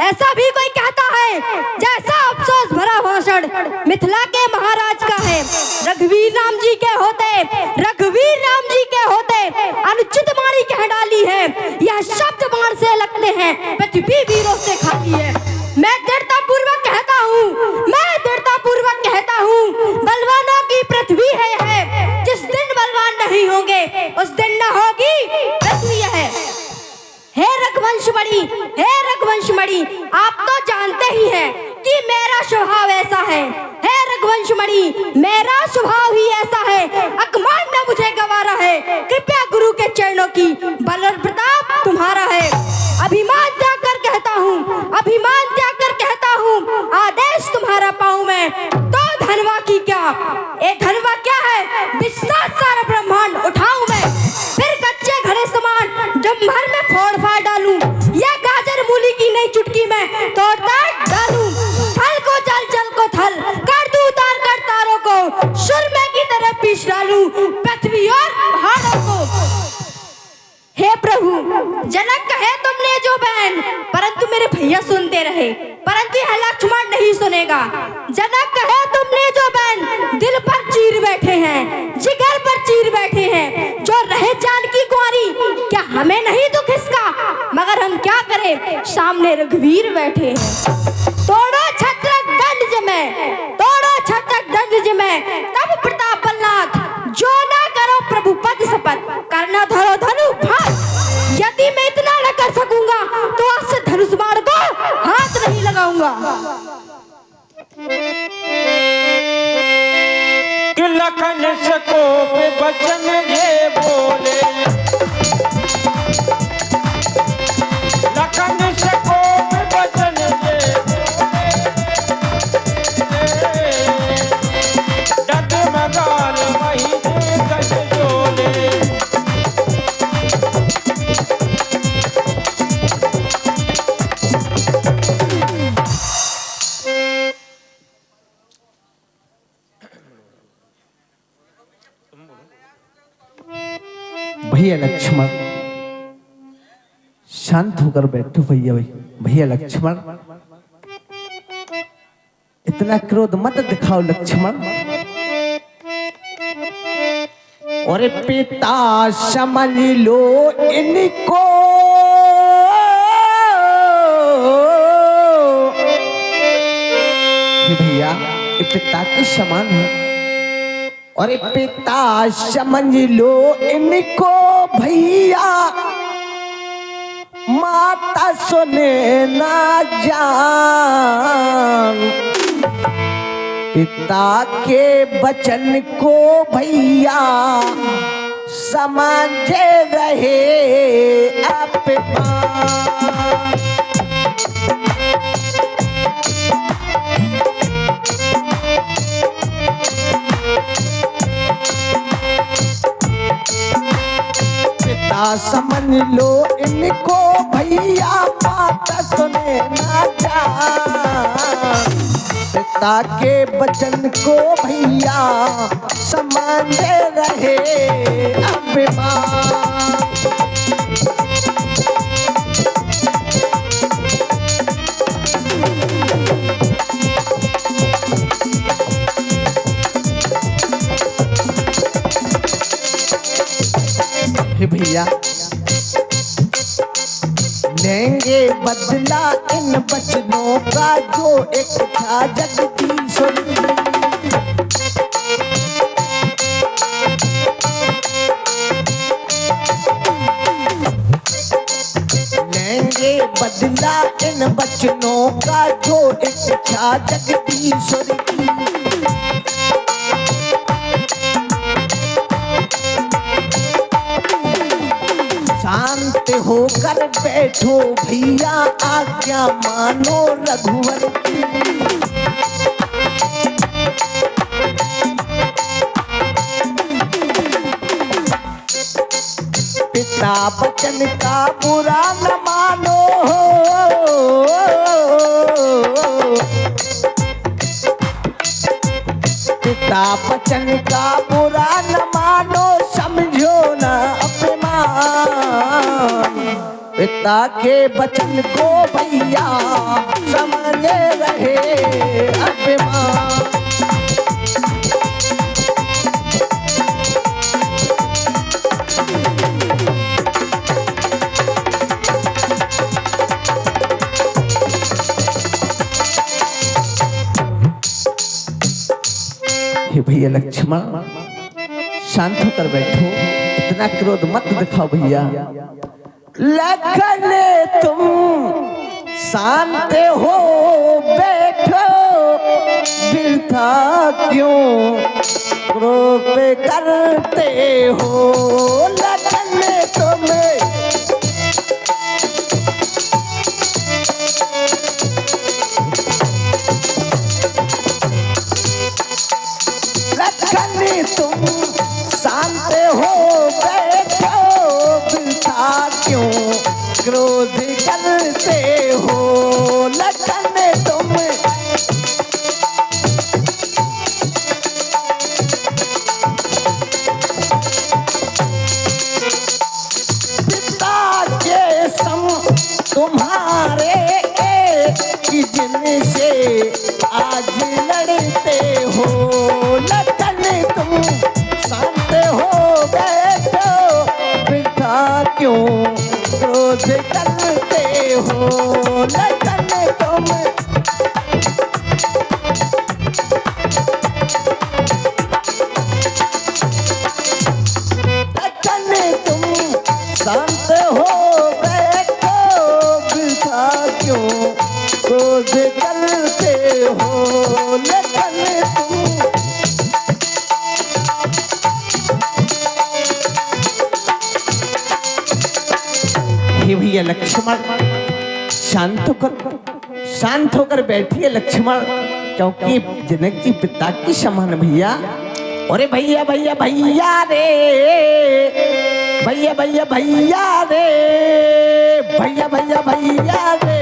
ऐसा भी कोई कहता है, जैसा अफसोस भरा भाषण मिथिला के महाराज का है। स्वभाव ऐसा है। हे रघुवंश मणि, मेरा स्वभाव ही ऐसा है। अकमान न मुझे गवारा है, कृपया गुरु के चरणों की बल और प्रताप तुम्हारा है। अभिमान त्याग कर कहता हूँ, अभिमान त्याग कर कहता हूँ, आदेश तुम्हारा पाऊं मैं तो धनवा की क्या, ए धनवा क्या है, विश्वास सारा ब्रह्मांड उठाऊं मैं, फिर कच्चे घड़े समान जम्भर में फोड़ फाड़ डालूं, या गाजर मूली की नई चुटकी में तोड़ ताड़ डालूं, थल को जल जल को थल कर दूं उतार कर तारों को, सुरमे की तरह पीस डालूं पृथ्वी और पहाड़ों को। हे प्रभु, जनक कहे तुमने जो बहन, परंतु मेरे भैया सुनते रहे, परंतु यह लक्ष्मण नहीं सुनेगा। जनक कहे तुमने जो बहन, दिल पर चीर बैठे हैं, जिगर पर चीर बैठे हैं, जो रहे जानकी कुंवारी, क्या हमें नहीं दुख इसका, मगर हम क्या करें, सामने रघुवीर बैठे हैं। तोड़ो छत्रक दंड जमे, तोड़ो छत्रक दंड जमे, तब प्रताप बलनाथ, जो ना करो प्रभु पद शपथ, करना धरो धनु भात। यदि मैं इतना न कर सकूंगा तो आज से धनुष बाण को हाथ नहीं लगाऊंगा। कि लखन से कोप बचन ये बोले, लखन से कोप बचन ये बोले, डगमगाल वही गज जोले। भैया लक्ष्मण, शांत होकर बैठो भैया। भैया लक्ष्मण, इतना क्रोध मत दिखाओ लक्ष्मण। और पिता समझ लो इनको, भैया ये पिता के समान है। और पिता समझ लो इनको भैया, माता सुने ना जान, पिता के वचन को भैया समझे रहे अपमान। पिता समझ लो इनको भैया, माता सुने ना जान, पिता के वचन को भैया समझे रहे अभिमान। भैया लेंगे बदला इन वचनों का, जो एक था जगदीश्वर। लेंगे बदला इन वचनों का, जो एक था जगदीश्वर की। शांत होकर बैठो भैया, आज्ञा मानो रघुवर की। पिता वचन का बुरा न मानो, पिता वचन का बुरा न मानो, समझो न अपमान। पिता के वचन को भैया समझे रहे अभिमान। हे भैया लक्ष्मण, शांत होकर बैठो, इतना क्रोध मत दिखाओ भैया। लखन तुम शांत हो बैठो, वृथा क्यों क्रोध करते हो लखन तुम्हें लखन तुम शांत हो बैठो वृथा क्यों क्रोध करते हो लखन तुम पिता के सम तुम्हारे कि जिनसे आज लड़ते हो लखन तुम शांत हो बैठो वृथा क्यों क्रोध करते हो लखन तुम लखन तुम शांत हो बैठो वृथा क्यों क्रोध करते हो लखन तुम हे भैया लक्ष्मण शांत होकर बैठिए लक्ष्मण क्योंकि जनक जी पिता की समान भैया अरे भैया भैया भैया रे भैया भैया भैया रे भैया भैया भैया रे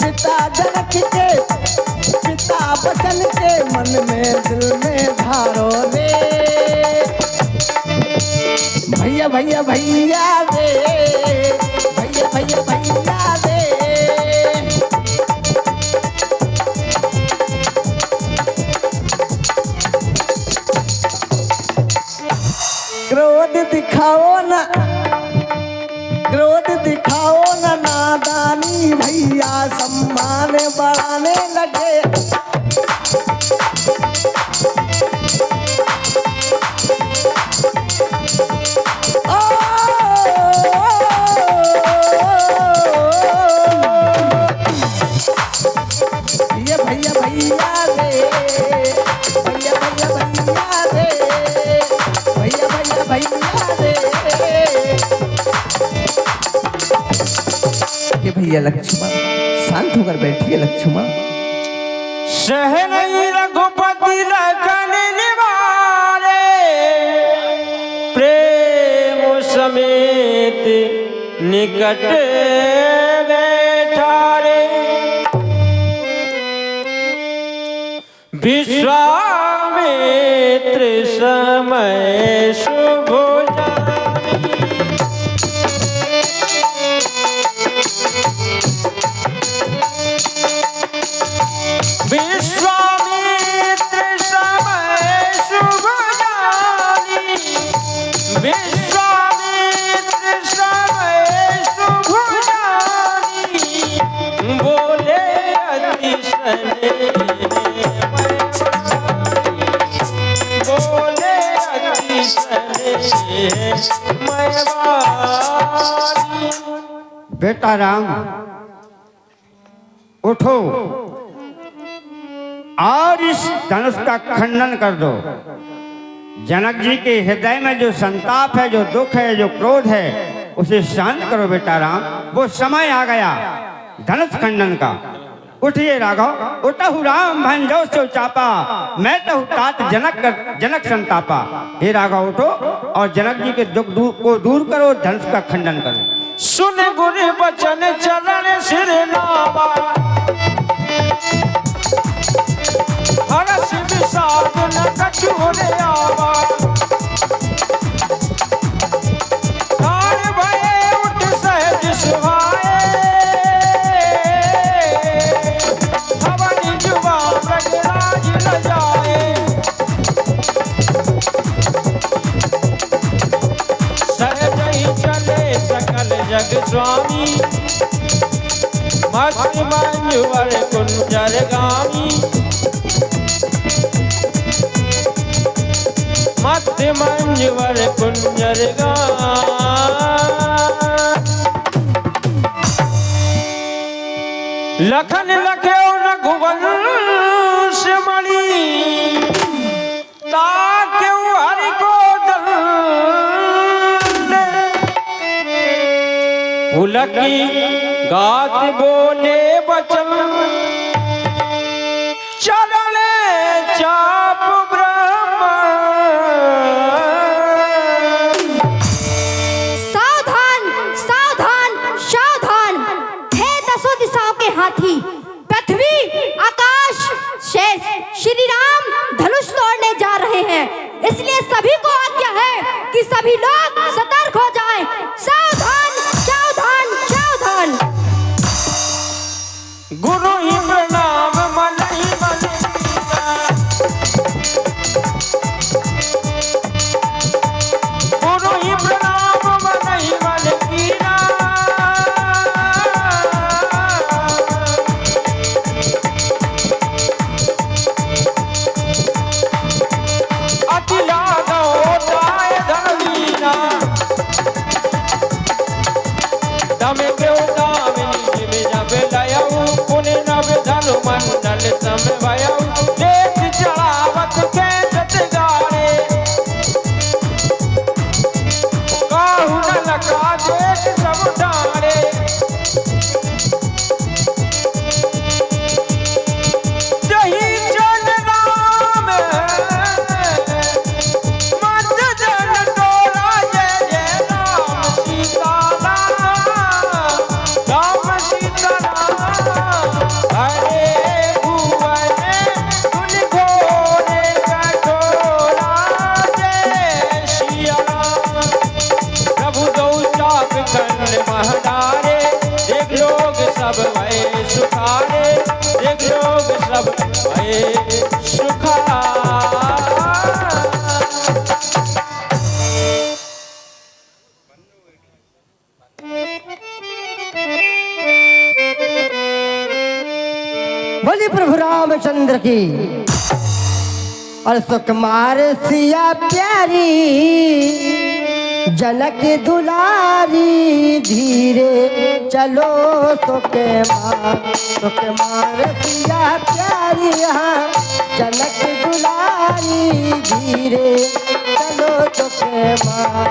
पिता जनक के पिता बचन के मन में दिल में धारो रे भैया भैया भैया रे भैया भैया भैया रे क्रोध दिखाओ ना क्रोध दिखाओ ना नादानी भैया सम्मान बढ़ाने लगे ओ, ये भैया भैया रे भैया भैया भैया रे भैया भैया भैया रे ये भैया लक्ष्मण शांत होकर बैठिए लक्ष्मण सहनई रघुपति लखन निवारे प्रेम समेत निकट बैठारे विश्वामित्र समय शुभ विश्वामित्र समय शुभ जानी विश्वामित्र समय शुभ जानी बोले अतिशय बोले अतिशय मयवानी। बेटा राम उठो और इस धनुष का खंडन कर दो। जनक जी के हृदय में जो संताप है, जो दुख है, जो क्रोध है, उसे शांत करो बेटा राम। वो समय आ गया धनुष खंडन का। उठिए राघव, उठहु राम भंजो सो चापा, मैं तो तात जनक संतापा। हे राघव उठो और जनक जी के दुख को दूर करो, धनुष का खंडन करो। सुन गुर बचन चरण सिर नावा, हरस विषाद न कछु रे आवा। तार भये उठ सहज सुहाए, हवनि जुवा प्रगराज न जाए। सहज ही चले सकल जग स्वामी, मत मंजुवर कुंजर गामी मत मंजुवर कुंजर लखन लख्यो रघुवंश मणि ताक्यों हरि को दल पुलकी गात बोले बचन चरण चाप ब्रह्म सावधान सावधान सावधान, हे दसों दिशाओं के हाथी, पृथ्वी आकाश शेष श्री राम धनुष तोड़ने जा रहे हैं, इसलिए सभी को आज्ञा है कि सभी लोग सतर्क हो जाएं। सावधान सावधान सावधान। गुरु ही प्रणाम मन ही मन गुरु ही प्रणाम मन ही मन कीना अति लादो ताय धनवीना तमे क्यों दामिनी में जब लयऊ पुण्य नव धनु मंडल सम भयऊ देख चढ़ावत के जत गाड़े काहू न लका देख सब डारे जही जन नाम मत जन तोरा जय जय राम सीता राम सीता हरे भुवन गुण घोरे कठोरा जय सिया राम प्रभु दो चाप खंड महडारे देख लोग सब भय सुखारे देख लोग सब भय सुखारा बोली प्रभु रामचंद्र की। और सुकुमार सिया प्यारी जनक दुलारी धीरे चलो सुकुमार सिया प्यारी जनक दुलारी धीरे चलो सुकुमार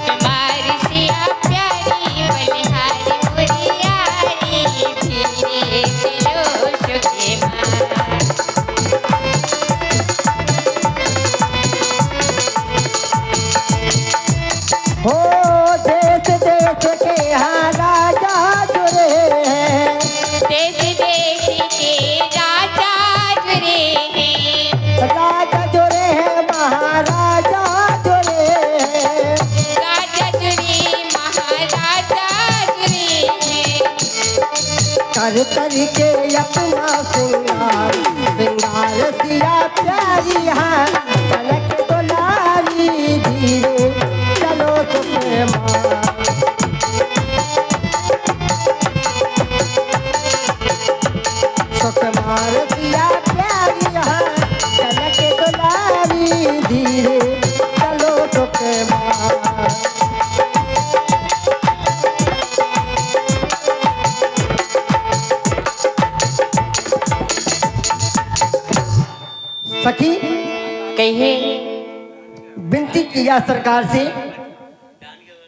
कुमार सिया प्यारी बलिहारी मुरियारी धीरे चलो सुकुमार हो देश देश के यहाँ राजा जुड़े हैं देश देश के राजा जुड़े हैं राजा जुड़े हैं महाराजा जुड़े हैं राजा जुड़े महाराजा जुड़े हैं कर करके अपना सिंगार सिंगार सिया प्यारी है जनक दुलारी धीरे चलो सुकुमार सुकुमार सिया प्यारी है जनक दुलारी धीरे चलो सुकुमार सखी कहिए विनती किया सरकार से,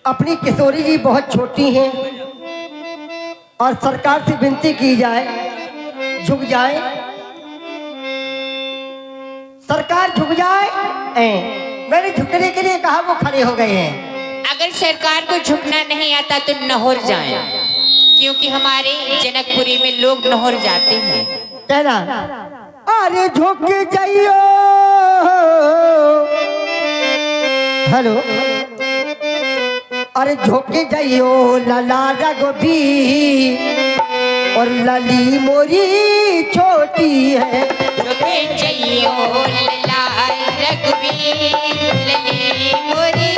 अपनी किशोरी जी बहुत छोटी हैं और सरकार से विनती की जाए झुक जाए, सरकार झुक जाए। मैंने झुकने के लिए कहा, वो खड़े हो गए हैं। अगर सरकार को झुकना नहीं आता तो नहर जाएं, क्योंकि हमारे जनकपुरी में लोग नहर जाते हैं। कहना अरे झुक जाइयो, हेलो, अरे झुक जाइयो लाला रघुबी और लली मोरी छोटी है। झुक जाइयो लाला रघुबीर लली मोरी